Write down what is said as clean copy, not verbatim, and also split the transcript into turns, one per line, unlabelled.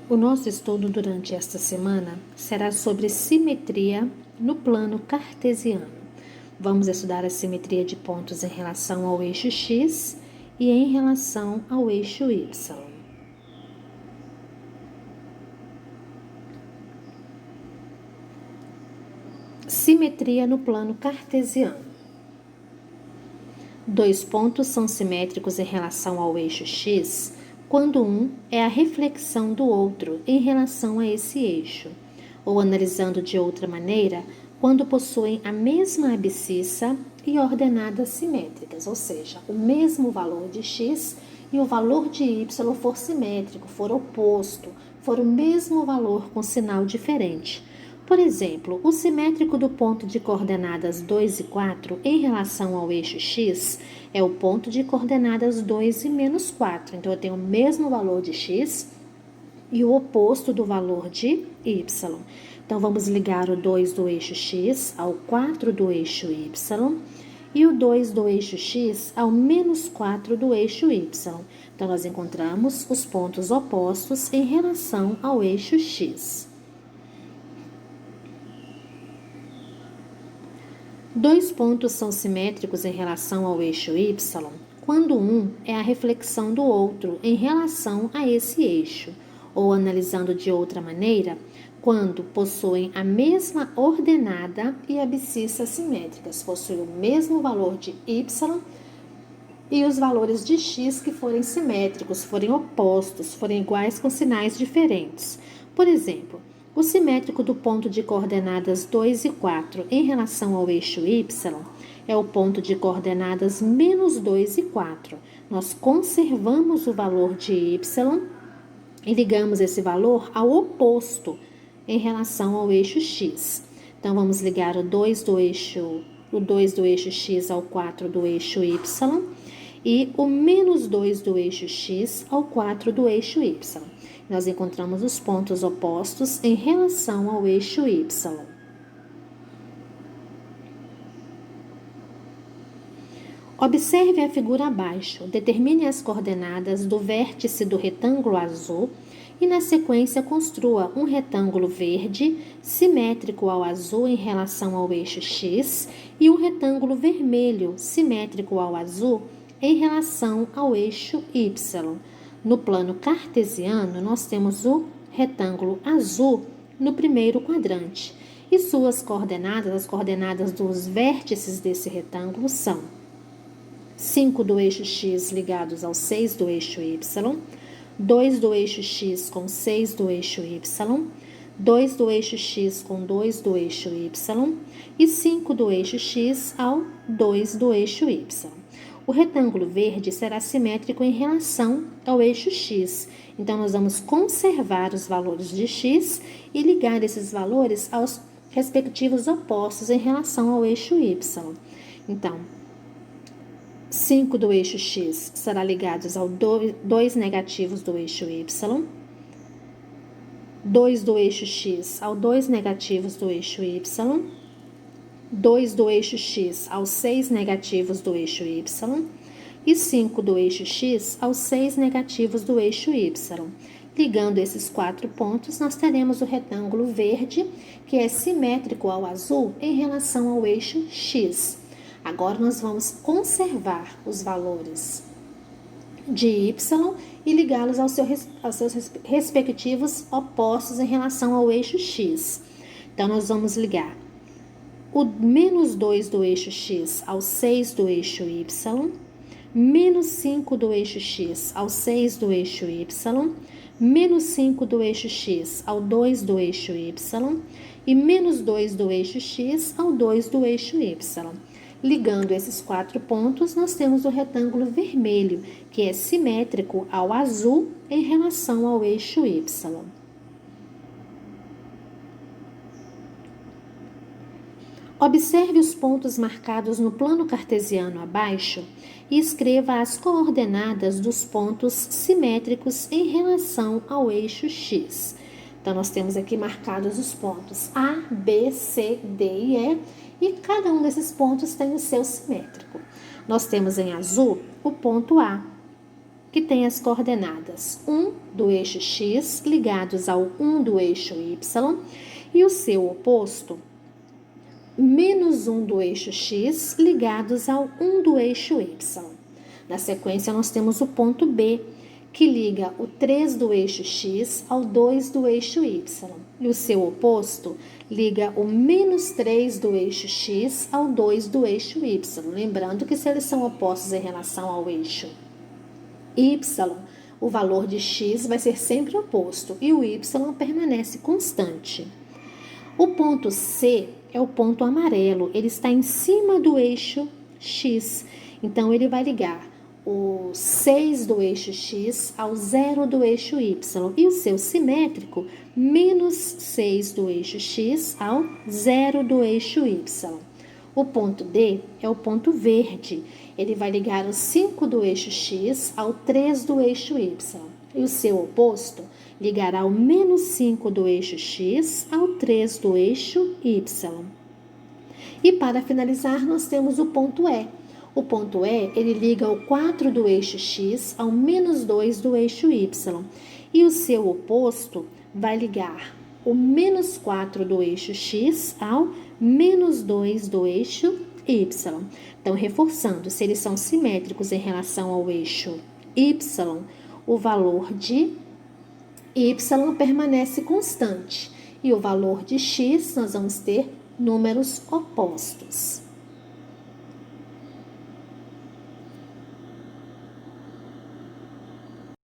O nosso estudo durante esta semana será sobre simetria no plano cartesiano. Vamos estudar a simetria de pontos em relação ao eixo x e em relação ao eixo y. Simetria no plano cartesiano. Dois pontos são simétricos em relação ao eixo x quando um é a reflexão do outro em relação a esse eixo, ou analisando de outra maneira, quando possuem a mesma abscissa e ordenadas simétricas, ou seja, o mesmo valor de x e o valor de y for simétrico, for oposto, for o mesmo valor com sinal diferente. Por exemplo, o simétrico do ponto de coordenadas 2 e 4 em relação ao eixo x é o ponto de coordenadas 2 e menos 4. Então, eu tenho o mesmo valor de x e o oposto do valor de y. Então, vamos ligar o 2 do eixo x ao 4 do eixo y e o 2 do eixo x ao menos 4 do eixo y. Então, nós encontramos os pontos opostos em relação ao eixo x. Dois pontos são simétricos em relação ao eixo y quando um é a reflexão do outro em relação a esse eixo, ou analisando de outra maneira, quando possuem a mesma ordenada e abscissa simétricas, possuem o mesmo valor de y e os valores de x que forem simétricos, forem opostos, forem iguais com sinais diferentes. Por exemplo, o simétrico do ponto de coordenadas 2 e 4 em relação ao eixo y é o ponto de coordenadas menos 2 e 4. Nós conservamos o valor de y e ligamos esse valor ao oposto em relação ao eixo x. Então, vamos ligar o 2 do eixo x ao 4 do eixo y e o menos 2 do eixo x ao 4 do eixo y. Nós encontramos os pontos opostos em relação ao eixo y. Observe a figura abaixo. Determine as coordenadas do vértice do retângulo azul e, na sequência, construa um retângulo verde simétrico ao azul em relação ao eixo x e um retângulo vermelho simétrico ao azul em relação ao eixo y. No plano cartesiano, nós temos o retângulo azul no primeiro quadrante e suas coordenadas, as coordenadas dos vértices desse retângulo são 5 do eixo x ligados ao 6 do eixo y, 2 do eixo x com 6 do eixo y, 2 do eixo x com 2 do eixo y e 5 do eixo x ao 2 do eixo y. O retângulo verde será simétrico em relação ao eixo x. Então, nós vamos conservar os valores de x e ligar esses valores aos respectivos opostos em relação ao eixo y. Então, 5 do eixo x será ligados ao 2 negativos do eixo y, 2 do eixo x ao 2 negativos do eixo y, 2 do eixo x aos 6 negativos do eixo y e 5 do eixo x aos 6 negativos do eixo y. Ligando esses 4 pontos, nós teremos o retângulo verde, que é simétrico ao azul em relação ao eixo x. Agora, nós vamos conservar os valores de y e ligá-los aos seus respectivos opostos em relação ao eixo x. Então, nós vamos ligar o menos 2 do eixo x ao 6 do eixo y, menos 5 do eixo x ao 6 do eixo y, menos 5 do eixo x ao 2 do eixo y e menos 2 do eixo x ao 2 do eixo y. Ligando esses 4 pontos, nós temos o retângulo vermelho, que é simétrico ao azul em relação ao eixo y. Observe os pontos marcados no plano cartesiano abaixo e escreva as coordenadas dos pontos simétricos em relação ao eixo x. Então, nós temos aqui marcados os pontos A, B, C, D e E cada um desses pontos tem o seu simétrico. Nós temos em azul o ponto A, que tem as coordenadas 1 do eixo x ligados ao 1 do eixo y e o seu oposto, menos 1 do eixo x ligados ao 1 do eixo y. Na sequência, nós temos o ponto B, que liga o 3 do eixo x ao 2 do eixo y. E o seu oposto liga o menos 3 do eixo x ao 2 do eixo y. Lembrando que se eles são opostos em relação ao eixo y, o valor de x vai ser sempre oposto e o y permanece constante. O ponto C é o ponto amarelo, ele está em cima do eixo x, então ele vai ligar o 6 do eixo x ao 0 do eixo y e o seu simétrico, menos 6 do eixo x ao 0 do eixo y. O ponto D é o ponto verde, ele vai ligar o 5 do eixo x ao 3 do eixo y e o seu oposto ligará o menos 5 do eixo x ao 3 do eixo y. E para finalizar, nós temos o ponto E. O ponto E, ele liga o 4 do eixo x ao menos 2 do eixo y. E o seu oposto vai ligar o menos 4 do eixo x ao menos 2 do eixo y. Então, reforçando, se eles são simétricos em relação ao eixo y, o valor de y permanece constante. E o valor de x, nós vamos ter números opostos.